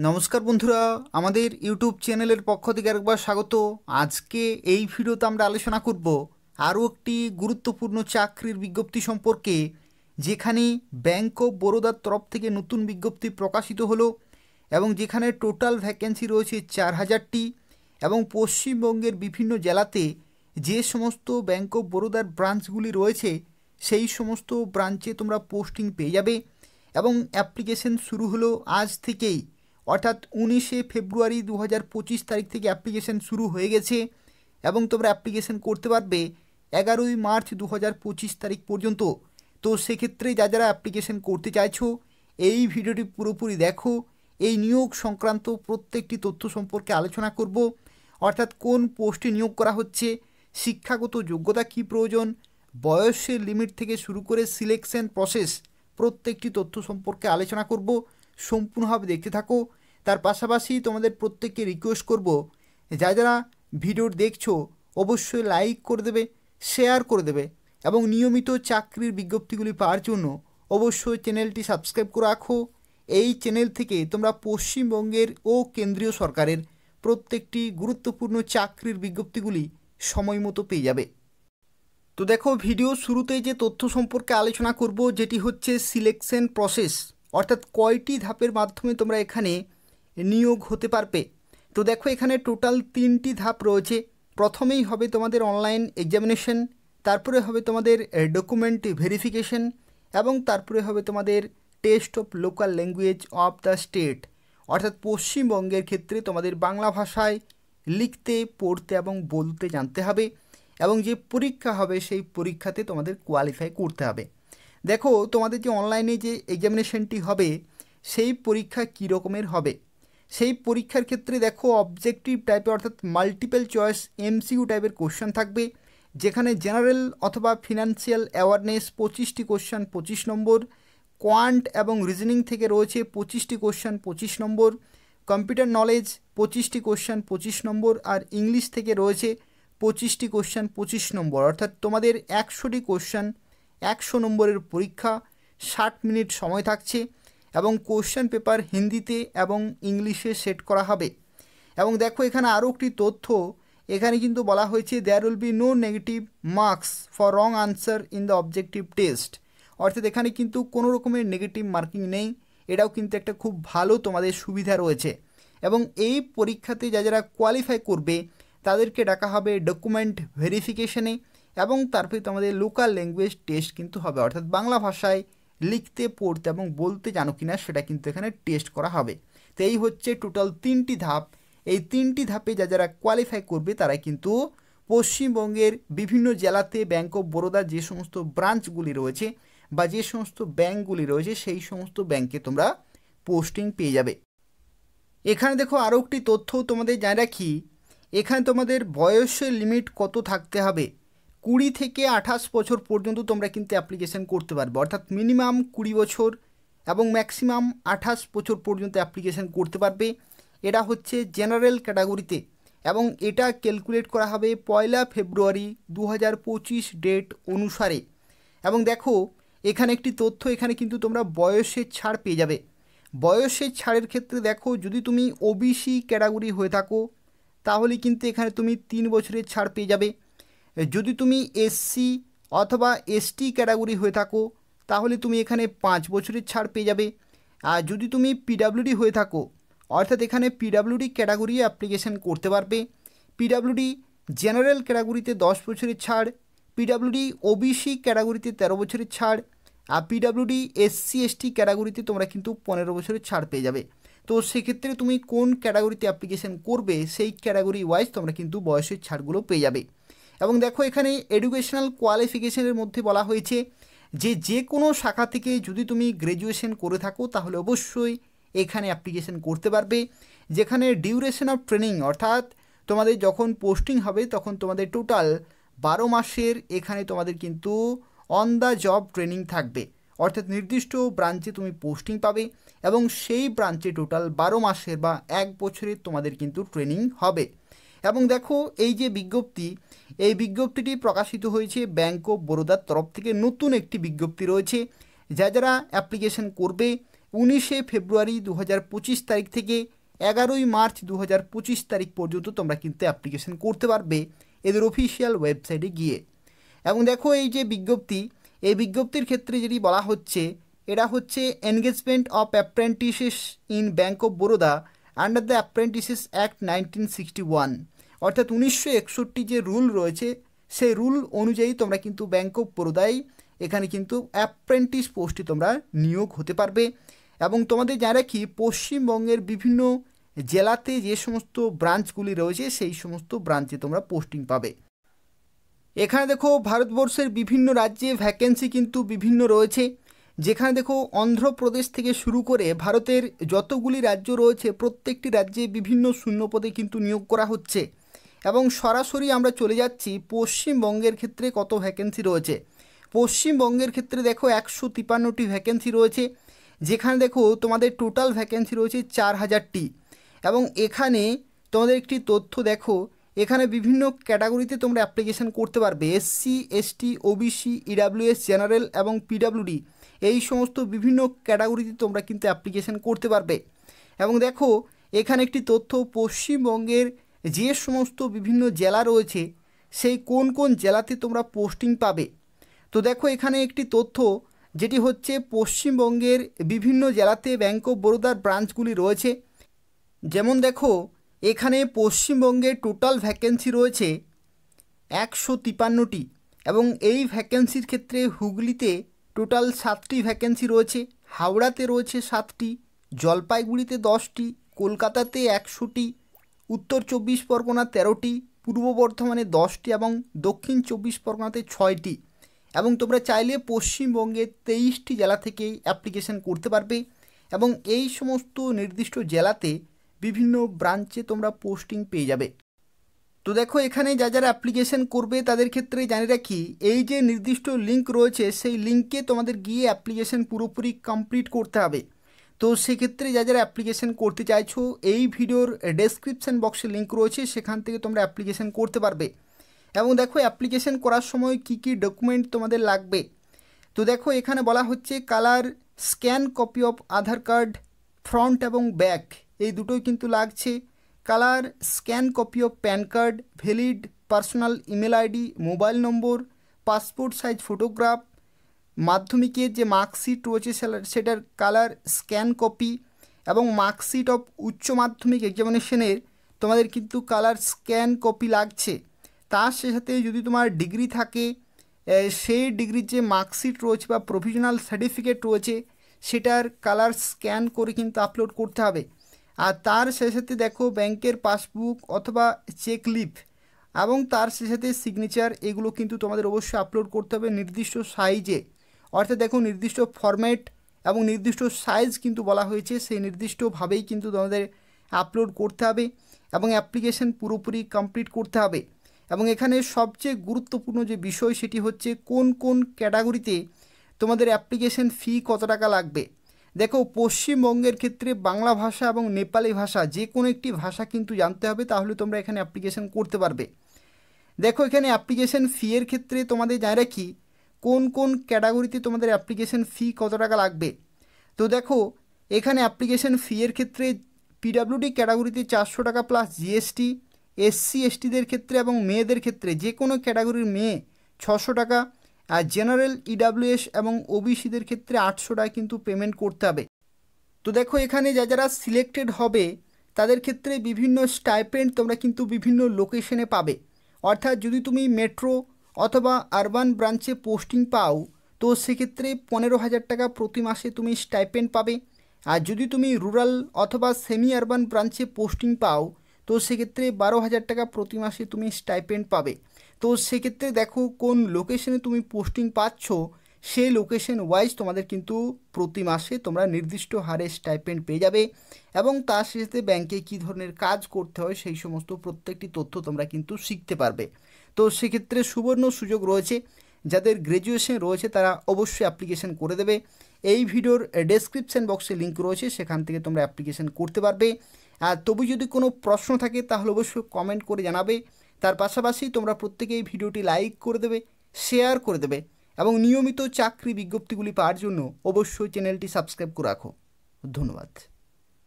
নমস্কার বন্ধুরা, আমাদের ইউটিউব চ্যানেলের পক্ষ থেকে আরেকবার স্বাগত। আজকে এই ভিডিওতে আমরা আলোচনা করব আরও একটি গুরুত্বপূর্ণ চাকরির বিজ্ঞপ্তি সম্পর্কে, যেখানে ব্যাংক অফ বরোদার তরফ থেকে নতুন বিজ্ঞপ্তি প্রকাশিত হলো এবং যেখানে টোটাল ভ্যাকেন্সি রয়েছে 4000টি এবং পশ্চিমবঙ্গের বিভিন্ন জেলাতে যে সমস্ত ব্যাংক অফ বরোদার ব্রাঞ্চগুলি রয়েছে সেই সমস্ত ব্রাঞ্চে তোমরা পোস্টিং পেয়ে যাবে এবং অ্যাপ্লিকেশন শুরু হলো আজ থেকেই, অর্থাৎ 19শে ফেব্রুয়ারি 2025 তারিখ থেকে অ্যাপ্লিকেশন শুরু হয়ে গেছে এবং তোমরা অ্যাপ্লিকেশন করতে পারবে 11ই মার্চ 2025 তারিখ পর্যন্ত। তো সেক্ষেত্রে যারা অ্যাপ্লিকেশন করতে চাইছো এই ভিডিওটি পুরোপুরি দেখো। এই নিয়োগ সংক্রান্ত প্রত্যেকটি তথ্য সম্পর্কে আলোচনা করব, অর্থাৎ কোন পোস্টে নিয়োগ করা হচ্ছে, শিক্ষাগত যোগ্যতা কী প্রয়োজন, বয়সের লিমিট থেকে শুরু করে সিলেকশন প্রসেস, প্রত্যেকটি তথ্য সম্পর্কে আলোচনা করব। সম্পূর্ণভাবে দেখতে থাকো। তার পাশাপাশি তোমাদের প্রত্যেককে রিকোয়েস্ট করব, যারা ভিডিও দেখছো অবশ্যই লাইক করে দেবে, শেয়ার করে দেবে এবং নিয়মিত চাকরির বিজ্ঞপ্তিগুলি পাওয়ার জন্য অবশ্যই চ্যানেলটি সাবস্ক্রাইব করে রাখো। এই চ্যানেল থেকে তোমরা পশ্চিমবঙ্গের ও কেন্দ্রীয় সরকারের প্রত্যেকটি গুরুত্বপূর্ণ চাকরির বিজ্ঞপ্তিগুলি সময় মতো পেয়ে যাবে। তো দেখো, ভিডিও শুরুতেই যে তথ্য সম্পর্কে আলোচনা করব যেটি হচ্ছে সিলেকশন প্রসেস, অর্থাৎ কয়টি ধাপের মাধ্যমে তোমরা এখানে নিয়োগ হতে পারবে। তো দেখো, এখানে টোটাল 3টি ধাপ রয়েছে। প্রথমেই হবে তোমাদের অনলাইন এক্সামিনেশন, তারপরে হবে তোমাদের ডকুমেন্ট ভেরিফিকেশন এবং তারপরে হবে তোমাদের test of local language of the state, অর্থাৎ পশ্চিমবঙ্গের ক্ষেত্রে তোমাদের বাংলা ভাষায় লিখতে, পড়তে এবং বলতে জানতে হবে এবং যে পরীক্ষা হবে সেই পরীক্ষাতে তোমাদের কোয়ালিফাই করতে হবে। দেখো, তোমাদের যে অনলাইনে যে এক্সামিনেশনটি হবে সেই পরীক্ষা কী রকমের হবে। সেই পরীক্ষার ক্ষেত্রে দেখো অবজেক্টিভ টাইপের, অর্থাৎ মাল্টিপল চয়েস এমসিকিউ টাইপের কোশ্চেন থাকবে, যেখানে জেনারেল অথবা ফিনান্সিয়াল অ্যাওয়ারনেস 25টি কোশ্চেন 25 নম্বর, কোয়ান্ট এবং রিজনিং থেকে রয়েছে 25টি কোশ্চেন 25 নম্বর, কম্পিউটার নলেজ 25টি কোশ্চেন 25 নম্বর, আর ইংলিশ থেকে রয়েছে 25টি কোশ্চেন 25 নম্বর, অর্থাৎ তোমাদের 100টি কোশ্চেন 100 নম্বরের পরীক্ষা, 60 মিনিট সময় থাকছে এবং কোশ্চেন পেপার হিন্দিতে এবং ইংলিশে সেট করা হবে। এবং দেখো, এখানে আরও একটি তথ্য, এখানে কিন্তু বলা হয়েছে there will be no negative marks for wrong answer in the objective test, অর্থাৎ এখানে কিন্তু কোনো রকমের নেগেটিভ মার্কিং নেই। এটাও কিন্তু একটা খুব ভালো তোমাদের সুবিধা রয়েছে। এবং এই পরীক্ষাতে যারা কোয়ালিফাই করবে তাদেরকে ডাকা হবে ডকুমেন্ট ভেরিফিকেশনে এবং তারপরে তোমাদের লোকাল ল্যাঙ্গুয়েজ টেস্ট কিন্তু হবে, অর্থাৎ বাংলা ভাষায় লিখতে, পড়তে এবং বলতে জানো কিনা সেটা কিন্তু এখানে টেস্ট করা হবে। তো এই হচ্ছে টোটাল 3টি ধাপ। এই 3টি ধাপে যারা কোয়ালিফাই করবে তারা কিন্তু পশ্চিমবঙ্গের বিভিন্ন জেলাতে ব্যাংক অফ বরোদার যে সমস্ত ব্রাঞ্চগুলি রয়েছে বা যে সমস্ত ব্যাংকগুলি রয়েছে সেই সমস্ত ব্যাংকে তোমরা পোস্টিং পেয়ে যাবে। এখানে দেখো আরও একটি তথ্য তোমাদের জানিয়ে রাখি, এখানে তোমাদের বয়সের লিমিট কত থাকতে হবে। 20 থেকে 28 বছর পর্যন্ত তোমরা কিন্তু অ্যাপ্লিকেশন করতে পারবে, অর্থাৎ মিনিমাম 20 বছর এবং ম্যাক্সিমাম 28 বছর পর্যন্ত অ্যাপ্লিকেশন করতে পারবে। এটা হচ্ছে জেনারেল ক্যাটাগরিতে এবং এটা ক্যালকুলেট করা হবে 1 ফেব্রুয়ারি 2025 ডেট অনুসারে। এবং দেখো, এখানে একটি তথ্য, এখানে কিন্তু তোমরা বয়সের ছাড় পেয়ে যাবে। বয়সের ছাড়ের ক্ষেত্রে দেখো, যদি তুমি ওবিসি ক্যাটাগরি হয়ে থাকো তাহলে কিন্তু এখানে তুমি 3 বছরের ছাড় পেয়ে যাবে। যদি তুমি এসসি অথবা এসটি ক্যাটাগরি হয়ে থাকো তাহলে তুমি এখানে 5 বছরের ছাড় পেয়ে যাবে। আর যদি তুমি পিডাব্লিউডি হয়ে থাকো, অর্থাৎ এখানে পিডাব্লিউডি ক্যাটাগরি অ্যাপ্লিকেশন করতে পারবে। পিডাব্লিউডি জেনারেল ক্যাটাগরিতে 10 বছরের ছাড়, পিডাব্লিউডি ওবিসি ক্যাটাগরিতে 13 বছরের ছাড়, আর পিডাব্লিউডি এসসি এসটি ক্যাটাগরিতে তোমরা কিন্তু 15 বছরের ছাড় পেয়ে যাবে। তো সেক্ষেত্রে তুমি কোন ক্যাটাগরিতে অ্যাপ্লিকেশন করবে সেই ক্যাটাগরি ওয়াইজ তোমরা কিন্তু বয়সের ছাড়গুলো পেয়ে যাবে। এবং দেখো, এখানে এডুকেশনাল কোয়ালিফিকেশনের মধ্যে বলা হয়েছে যে কোনো শাখা থেকে যদি তুমি গ্র্যাজুয়েশন করে থাকো তাহলে অবশ্যই এখানে অ্যাপ্লিকেশন করতে পারবে। যেখানে ডিউরেশন অফ ট্রেনিং, অর্থাৎ তোমাদের যখন পোস্টিং হবে তখন তোমাদের টোটাল 12 মাসের এখানে তোমাদের কিন্তু অন দ্য জব ট্রেনিং থাকবে, অর্থাৎ নির্দিষ্ট ব্রাঞ্চে তুমি পোস্টিং পাবে এবং সেই ব্রাঞ্চে টোটাল 12 মাসের বা 1 বছরের তোমাদের কিন্তু ট্রেনিং হবে। এবং দেখো, এই যে বিজ্ঞপ্তি, এই বিজ্ঞপ্তিটি প্রকাশিত হয়েছে ব্যাংক অফ বরোদার তরফ থেকে। নতুন একটি বিজ্ঞপ্তি রয়েছে, যারা অ্যাপ্লিকেশন করবে 19শে ফেব্রুয়ারি 2025 তারিখ থেকে 11ই মার্চ 2025 তারিখ পর্যন্ত তোমরা কিন্তু অ্যাপ্লিকেশন করতে পারবে এদের অফিসিয়াল ওয়েবসাইটে গিয়ে। এবং দেখো এই যে বিজ্ঞপ্তি, এই বিজ্ঞপ্তির ক্ষেত্রে যেটি বলা হচ্ছে, এটা হচ্ছে engagement of apprentices in bank of Baroda under the apprentices act 1961, অর্থাৎ 1961 যে রুল রয়েছে সেই রুল অনুযায়ী তোমরা কিন্তু ব্যাঙ্ক অফ বরোদায় এখানে কিন্তু অ্যাপ্রেন্টিস পোস্টে তোমরা নিয়োগ হতে পারবে। এবং তোমাদের জানা কি পশ্চিমবঙ্গের বিভিন্ন জেলাতে যে সমস্ত ব্রাঞ্চগুলি রয়েছে সেই সমস্ত ব্রাঞ্চে তোমরা পোস্টিং পাবে। এখানে দেখো ভারতবর্ষের বিভিন্ন রাজ্যে ভ্যাকেন্সি কিন্তু বিভিন্ন রয়েছে, যেখানে দেখো অন্ধ্রপ্রদেশ থেকে শুরু করে ভারতের যতগুলি রাজ্য রয়েছে প্রত্যেকটি রাজ্যে বিভিন্ন শূন্যপদে কিন্তু নিয়োগ করা হচ্ছে। এবং সরাসরি আমরা চলে যাচ্ছি পশ্চিমবঙ্গের ক্ষেত্রে কত ভ্যাকেন্সি রয়েছে। পশ্চিমবঙ্গের ক্ষেত্রে দেখো 153টি ভ্যাকেন্সি রয়েছে, যেখানে দেখো তোমাদের টোটাল ভ্যাকেন্সি রয়েছে 4000টি। এবং এখানে তোমাদের একটি তথ্য দেখো, এখানে বিভিন্ন ক্যাটাগরিতে তোমরা অ্যাপ্লিকেশান করতে পারবে। SC, ST, OBC, EWS, general এবং পিডাব্লিউডি, এই সমস্ত বিভিন্ন ক্যাটাগরিতে তোমরা কিন্তু অ্যাপ্লিকেশান করতে পারবে। এবং দেখো এখানে একটি তথ্য, পশ্চিমবঙ্গের যে সমস্ত বিভিন্ন জেলা রয়েছে সেই কোন কোন জেলাতে তোমরা পোস্টিং পাবে। তো দেখো এখানে একটি তথ্য যেটি হচ্ছে পশ্চিমবঙ্গের বিভিন্ন জেলাতে ব্যাঙ্ক অফ বরোদার ব্রাঞ্চগুলি রয়েছে। যেমন দেখো এখানে পশ্চিমবঙ্গে টোটাল ভ্যাকেন্সি রয়েছে 153টি। এবং এই ভ্যাকেন্সির ক্ষেত্রে হুগলিতে টোটাল 7টি ভ্যাকেন্সি রয়েছে, হাওড়াতে রয়েছে 7টি, জলপাইগুড়িতে 10টি, কলকাতাতে 100টি, উত্তর 24 পরগনা 13টি, পূর্ব বর্ধমানে 10টি এবং দক্ষিণ 24 পরগনাতে 6টি। এবং তোমরা চাইলে পশ্চিমবঙ্গে 23টি জেলা থেকেই অ্যাপ্লিকেশান করতে পারবে। এবং এই সমস্ত নির্দিষ্ট জেলাতে বিভিন্ন ব্রাঞ্চে তোমরা পোস্টিং পেয়ে যাবে। তো দেখো এখানে যারা অ্যাপ্লিকেশান করবে তাদের ক্ষেত্রে জানিয়ে রাখি, এই যে নির্দিষ্ট লিঙ্ক রয়েছে সেই লিঙ্কে তোমাদের গিয়ে অ্যাপ্লিকেশান পুরোপুরি কমপ্লিট করতে হবে। তো সেক্ষেত্রে যারা অ্যাপ্লিকেশান করতে চাইছো, এই ভিডিওর ডেসক্রিপশান বক্সে লিঙ্ক রয়েছে, সেখান থেকে তোমরা অ্যাপ্লিকেশান করতে পারবে। এবং দেখো অ্যাপ্লিকেশান করার সময় কি কি ডকুমেন্ট তোমাদের লাগবে। তো দেখো এখানে বলা হচ্ছে colour scan copy of Aadhaar card front এবং ব্যাক, এই দুটোই কিন্তু লাগছে। Colour scan copy of pan card, valid personal email ID, mobile number, passport size photograph, মাধ্যমিকের যে মার্কশিট রয়েছে সেটার কালার স্ক্যান কপি, এবং মার্কশিট অফ উচ্চ মাধ্যমিক এক্সামিনেশনের তোমাদের কিন্তু কালার স্ক্যান কপি লাগছে। তার সাথে যদি তোমার ডিগ্রি থাকে সেই ডিগ্রির যে মার্কশিট রয়েছে বা প্রভিশনাল সার্টিফিকেট রয়েছে সেটার কালার স্ক্যান করে কিন্তু আপলোড করতে হবে। আর তার সাথে দেখো ব্যাংকের পাসবুক অথবা চেক লিফ এবং তার সাথে সিগনেচার, এগুলো কিন্তু তোমাদের অবশ্যই আপলোড করতে হবে নির্দিষ্ট সাইজে। অর্থাৎ দেখো নির্দিষ্ট ফরম্যাট এবং নির্দিষ্ট সাইজ কিন্তু বলা হয়েছে, সেই নির্দিষ্টভাবেই কিন্তু তোমাদের আপলোড করতে হবে এবং অ্যাপ্লিকেশান পুরোপুরি কমপ্লিট করতে হবে। এবং এখানে সবচেয়ে গুরুত্বপূর্ণ যে বিষয় সেটি হচ্ছে কোন কোন ক্যাটাগরিতে তোমাদের অ্যাপ্লিকেশান ফি কত টাকা লাগবে। দেখো পশ্চিমবঙ্গের ক্ষেত্রে বাংলা ভাষা এবং নেপালি ভাষা যে কোনো একটি ভাষা কিন্তু জানতে হবে, তাহলে তোমরা এখানে অ্যাপ্লিকেশান করতে পারবে। দেখো এখানে অ্যাপ্লিকেশান ফি এর ক্ষেত্রে তোমাদের জানিয়ে রাখি কোন কোন ক্যাটাগরিতে তোমাদের অ্যাপ্লিকেশান ফি কত টাকা লাগবে। তো দেখো এখানে অ্যাপ্লিকেশান ফি এর ক্ষেত্রে পিডাব্লিউডি ক্যাটাগরিতে 400 টাকা প্লাস জিএসটি, এসসি এসটিদের ক্ষেত্রে এবং মেয়েদের ক্ষেত্রে যে কোনো ক্যাটাগরির মেয়ে 600 টাকা, আর জেনারেল ইডাব্লিউএস এবং ওবিসিদের ক্ষেত্রে 800 টাকা কিন্তু পেমেন্ট করতে হবে। তো দেখো এখানে যারা সিলেক্টেড হবে তাদের ক্ষেত্রে বিভিন্ন স্টাইপেন্ড তোমরা কিন্তু বিভিন্ন লোকেশনে পাবে। অর্থাৎ যদি তুমি মেট্রো অথবা আরবান ব্রাঞ্চে পোস্টিং পাও তো সেক্ষেত্রে 15,000 টাকা প্রতি মাসে তুমি স্টাইপেন্ড পাবে। আর যদি তুমি রুরাল অথবা সেমি আরবান ব্রাঞ্চে পোস্টিং পাও তো সেক্ষেত্রে 12,000 টাকা প্রতি মাসে তুমি স্টাইপেন্ড পাবে। তো সেক্ষেত্রে দেখো কোন লোকেশনে তুমি পোস্টিং পাচ্ছ সেই লোকেশন ওয়াইজ তোমাদের কিন্তু প্রতি মাসে তোমরা নির্দিষ্ট হারে স্টাইপেন্ড পেয়ে যাবে। এবং তার সাথে ব্যাংকে কী ধরনের কাজ করতে হয় সেই সমস্ত প্রত্যেকটি তথ্য তোমরা কিন্তু শিখতে পারবে। তো সেক্ষেত্রে সুবর্ণ সুযোগ রয়েছে, যাদের গ্র্যাজুয়েশন রয়েছে তারা অবশ্যই অ্যাপ্লিকেশন করে দেবে। এই ভিডিওর ডেসক্রিপশান বক্সে লিঙ্ক রয়েছে, সেখান থেকে তোমরা অ্যাপ্লিকেশন করতে পারবে। আর তবু যদি কোনো প্রশ্ন থাকে তাহলে অবশ্যই কমেন্ট করে জানাবে। তার পাশাপাশি তোমরা প্রত্যেকেই ভিডিওটি লাইক করে দেবে, শেয়ার করে দেবে এবং নিয়মিত চাকরি বিজ্ঞপ্তিগুলি পাওয়ার জন্য অবশ্যই চ্যানেলটি সাবস্ক্রাইব করে রাখো। ধন্যবাদ।